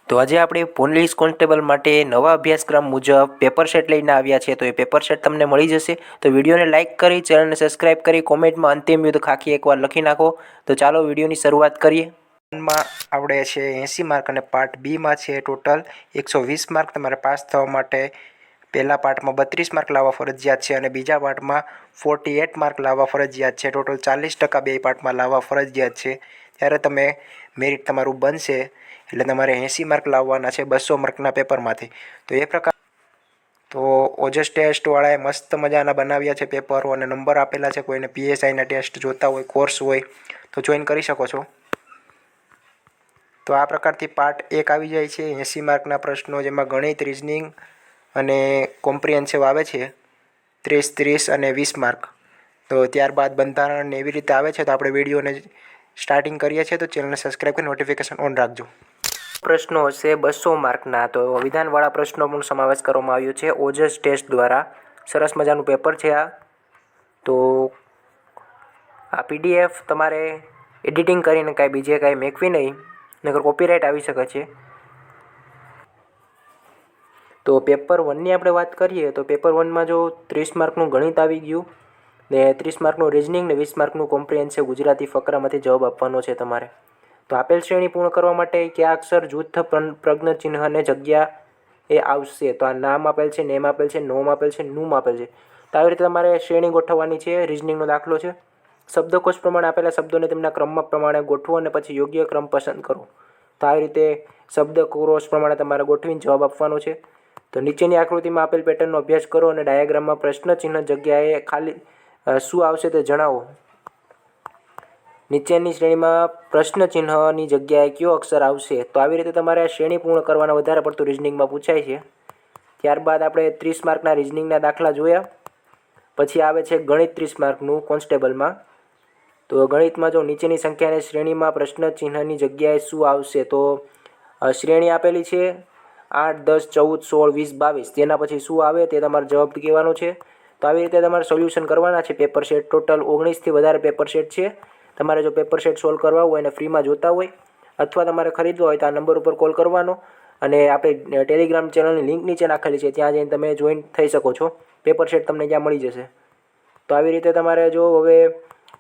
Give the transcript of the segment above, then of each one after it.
તો આજે આપણે પોલીસ કોન્સ્ટેબલ માટે નવા અભ્યાસક્રમ મુજબ પેપર સેટ લઈને આવ્યા છે. તો એ પેપર સેટ તમને મળી જશે. તો વિડીયોને લાઇક કરી, ચેનલને સબસ્ક્રાઇબ કરી, કોમેન્ટમાં અંતિમ યુદ્ધ ખાખી એકવાર લખી નાખો. તો ચાલો વિડીયોની શરૂઆત કરીએ. માં આપણે છે 80 માર્ક અને પાર્ટ બીમાં છે ટોટલ 120 માર્ક. તમારે પાસ થવા માટે પહેલા પાર્ટમાં 32 માર્ક લાવવા ફરજિયાત છે અને બીજા પાર્ટમાં 48 માર્ક લાવવા ફરજિયાત છે. ટોટલ 40% બે પાર્ટમાં લાવવા ફરજિયાત છે. ત્યારે તમે મેરિટ તમારું બનશે. એટલે તમારે 80 માર્ક લાવવાના છે 200 માર્કના પેપરમાંથી. તો એ પ્રકાર તો ઓજસ ટેસ્ટવાળાએ મસ્ત મજાના બનાવ્યા છે પેપરો અને નંબર આપેલા છે. કોઈને PSIના ટેસ્ટ જોતા હોય, કોર્સ હોય તો જોઈન કરી શકો છો. તો આ પ્રકારથી પાર્ટ 1 આવી જાય છે 80 માર્કના પ્રશ્નો, જેમાં ગણિત, રિઝનિંગ અને કોમ્પ્રિહેન્સિવ આવે છે 30 અને 20 માર્ક. તો ત્યારબાદ બંધારણ એવી રીતે આવે છે. તો આપણે વિડીયોને સ્ટાર્ટિંગ કરીએ છીએ. તો ચેનલને સબસ્ક્રાઈબ કરી નોટિફિકેશન ઓન રાખજો. પ્રશ્નો હશે 200 માર્કના. તો વિધાનવાળા પ્રશ્નો પણ સમાવેશ કરવામાં આવ્યો છે ઓજસ ટેસ્ટ દ્વારા. સરસ મજાનું પેપર છે આ. તો આ PDF તમારે એડિટિંગ કરીને કાંઈ બીજે કાંઈ મેકવી નહીં, નકર કોપીરાઇટ આવી શકે છે. તો પેપર 1ની આપણે વાત કરીએ તો પેપર 1માં જો 30 માર્કનું ગણિત આવી ગયું ને 30 માર્કનું રિઝનિંગ ને 20 માર્કનું કોમ્પ્રિહેન્સિવ ગુજરાતી ફકરામાંથી જવાબ આપવાનો છે તમારે. તો આપેલ શ્રેણી પૂર્ણ કરવા માટે કયા અક્ષર, જૂથ, પ્રજ્ઞચિહ્ન અને જગ્યા એ આવશે? તો આ નામ આપેલ છે, નેમ આપેલ છે, નોમ આપેલ છે, નુમ આપેલ છે. તો આવી રીતે તમારે શ્રેણી ગોઠવવાની છે. રિઝનિંગનો દાખલો છે. શબ્દકોશ પ્રમાણે આપેલા શબ્દોને તેમના ક્રમમાં પ્રમાણે ગોઠવો અને પછી યોગ્ય ક્રમ પસંદ કરો. તો આવી રીતે શબ્દકોશ પ્રમાણે તમારે ગોઠવીને જવાબ આપવાનો છે. તો નીચેની આકૃતિમાં આપેલ પેટર્નનો અભ્યાસ કરો અને ડાયાગ્રામમાં પ્રશ્ન ચિહ્ન જગ્યાએ ખાલી શું આવશે તે જણાવો. નીચેની શ્રેણીમાં પ્રશ્ન ચિહ્નની જગ્યાએ કયો અક્ષર આવશે? તો આવી રીતે તમારે આ શ્રેણી પૂર્ણ કરવાના. વધારે પડતું રિઝનિંગમાં પૂછાય છે. ત્યારબાદ આપણે 30 માર્કના રિઝનિંગના દાખલા જોયા. પછી આવે છે ગણિત 30 માર્કનું કોન્સ્ટેબલમાં. તો ગણિતમાં જો નીચેની સંખ્યાની શ્રેણીમાં પ્રશ્ન ચિહ્નની જગ્યાએ શું આવશે? તો શ્રેણી આપેલી છે 8, 10, 14, 16, 20, 22. તેના પછી શું આવે તે તમારે જવાબ કહેવાનો છે. તો આવી રીતે તમારે સોલ્યુશન કરવાના છે. પેપર સેટ ટોટલ 19થી વધારે પેપર સેટ છે. તમારે જો પેપર સેટ સોલ્વ કરવા હોય અને ફ્રીમાં જોતા હોય અથવા તમારે ખરીદવા હોય તો આ નંબર ઉપર કોલ કરવાનો અને આપણે ટેલિગ્રામ ચેનલની લિંક નીચે નાખેલી છે, ત્યાં જઈને તમે જોઈન થઈ શકો છો. પેપર સેટ તમને ત્યાં મળી જશે. તો આવી રીતે તમારે જો હવે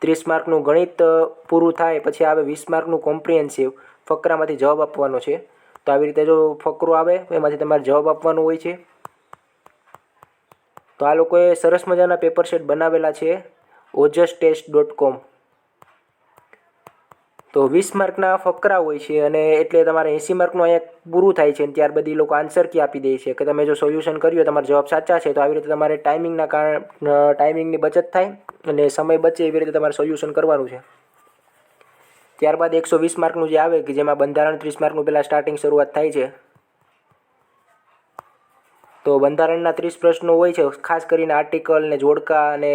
30 માર્કનું ગણિત પૂરું થાય પછી આવે 20 માર્કનું કોમ્પ્રિહેન્સિવ, ફકરામાંથી જવાબ આપવાનો છે. તો આવી રીતે જો ફકરો આવે એમાંથી તમારે જવાબ આપવાનો હોય છે. તો આ લોકોએ સરસ મજાના પેપર સેટ બનાવેલા છે ojustest.com. તો 20 માર્કના ફકરા હોય છે અને એટલે તમારે 80 માર્કનું અહીંયા પૂરું થાય છે. અને ત્યારબાદ એ લોકો આન્સર કી આપી દે છે કે તમે જો સોલ્યુશન કર્યું તમારા જવાબ સાચા છે. તો આવી રીતે તમારે ટાઈમિંગના કારણે ટાઈમિંગની બચત થાય અને સમય બચે એવી રીતે તમારે સોલ્યુશન કરવાનું છે. ત્યારબાદ 120 માર્કનું જે આવે કે જેમાં બંધારણ 30 માર્કનું પહેલાં સ્ટાર્ટિંગ શરૂઆત થાય છે. તો બંધારણના 30 પ્રશ્નો હોય છે. ખાસ કરીને આર્ટિકલ ને જોડકા અને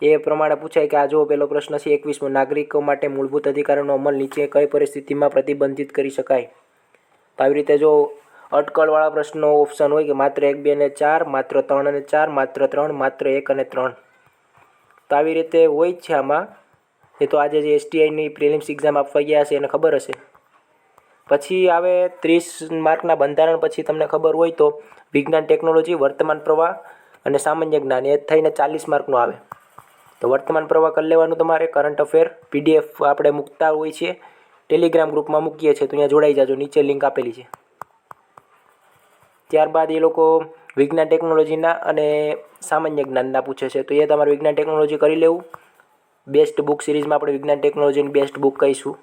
એ પ્રમાણે પૂછાય કે આ જો પહેલો પ્રશ્ન છે 21મો, નાગરિકો માટે મૂળભૂત અધિકારોનો અમલ નીચે કઈ પરિસ્થિતિમાં પ્રતિબંધિત કરી શકાય? તો આવી રીતે જો અટકળવાળા પ્રશ્નો ઓપ્શન હોય કે માત્ર 1, 2 અને 4, માત્ર 3 અને 4, માત્ર 3, માત્ર 1 અને 3. તો આવી રીતે હોય જ છે આમાં. એ તો આજે જે STIની પ્રિલિમ્સ એક્ઝામ આપવા ગયા છે એને ખબર હશે. પછી આવે 30 માર્કના બંધારણ. પછી તમને ખબર હોય તો વિજ્ઞાન, ટેકનોલોજી, વર્તમાન પ્રવાહ અને સામાન્ય જ્ઞાન એ થઈને 40 માર્કનું આવે. તો વર્તમાન પ્રવાહ કરી લેવાનું તમારે. કરંટ અફેર PDF આપણે મૂકતા હોય છે, ટેલિગ્રામ ગ્રુપમાં મૂકીએ છીએ, તો અહીંયા જોડાઈ જાજો. નીચે લિંક આપેલી છે. ત્યારબાદ એ લોકો વિજ્ઞાન, ટેકનોલોજીના અને સામાન્ય જ્ઞાનના પૂછે છે. તો એ તમારે વિજ્ઞાન, ટેકનોલોજી કરી લેવું. બેસ્ટ બુક સિરીઝમાં આપણે વિજ્ઞાન, ટેકનોલોજીની બેસ્ટ બુક કહીશું.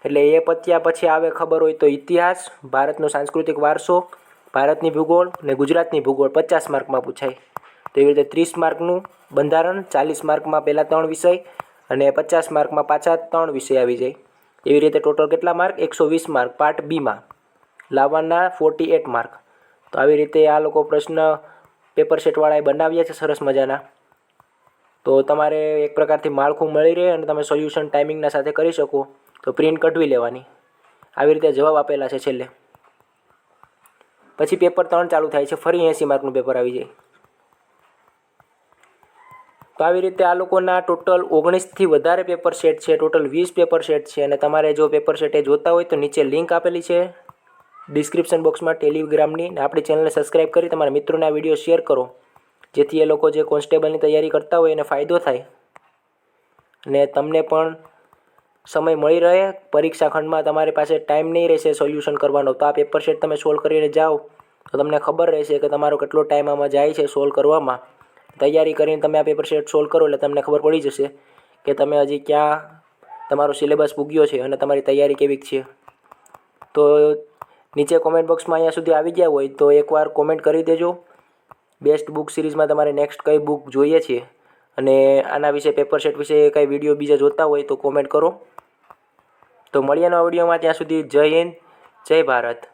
એટલે એ પત્યા પછી આવે ખબર હોય તો ઇતિહાસ, ભારતનો સાંસ્કૃતિક વારસો, ભારતની ભૂગોળ અને ગુજરાતની ભૂગોળ 50 માર્કમાં પૂછાય. તો એવી રીતે 30 માર્કનું બંધારણ, 40 માર્કમાં પહેલાં 3 વિષય અને 50 માર્કમાં પાછા 3 વિષય આવી જાય. એવી રીતે ટોટલ કેટલા માર્ક? 120 માર્ક પાર્ટ બીમાં લાવવાના 48 માર્ક. તો આવી રીતે આ લોકો પ્રશ્ન પેપર સેટવાળાએ બનાવ્યા છે સરસ મજાના. તો તમારે એક પ્રકારથી માળખું મળી રહે અને તમે સોલ્યુશન ટાઈમિંગના સાથે કરી શકો. તો પ્રિન્ટ કઢવી લેવાની. આવી રીતે જવાબ આપેલા છે છેલ્લે. પછી પેપર 3 ચાલુ થાય છે. ફરી 80 માર્કનું પેપર આવી જાય. તો આવી રીતે આ લોકોના ટોટલ 19થી વધારે પેપર સેટ છે, ટોટલ 20 પેપર સેટ છે. અને તમારે જો પેપર સેટ એ જોતા હોય તો નીચે લિંક આપેલી છે ડિસ્ક્રિપ્શન બોક્સમાં ટેલિગ્રામની. ને આપણી ચેનલને સબસ્ક્રાઈબ કરી તમારા મિત્રોને આ વિડીયો શેર કરો, જેથી એ લોકો જે કોન્સ્ટેબલની તૈયારી કરતા હોય એને ફાયદો થાય અને તમને પણ સમય મળી રહે. પરીક્ષા ખંડમાં તમારી પાસે ટાઈમ નહીં રહેશે સોલ્યુશન કરવાનો, તો આ પેપર સેટ તમે સોલ્વ કરીને જાઓ તો તમને ખબર રહેશે કે તમારો કેટલો ટાઈમ આમાં જાય છે સોલ્વ કરવામાં. તૈયારી કરીને તમે આ પેપર સેટ સોલ્વ કરો એટલે તમને ખબર પડી જશે કે તમે હજી ક્યાં તમારો સિલેબસ પૂગ્યો છે અને તમારી તૈયારી કેવી છે. તો નીચે કોમેન્ટ બોક્સમાં અહીંયા સુધી આવી ગયા હોય તો એકવાર કોમેન્ટ કરી દેજો. બેસ્ટ બુક સિરીઝમાં તમારે નેક્સ્ટ કઈ બુક જોઈએ છે અને આના વિશે પેપર સેટ વિશે કઈ વિડીયો બીજા જોતા હોય તો કોમેન્ટ કરો. તો મળીએ નવા વિડીયોમાં, ત્યાં સુધી જય હિન્દ, જય ભારત.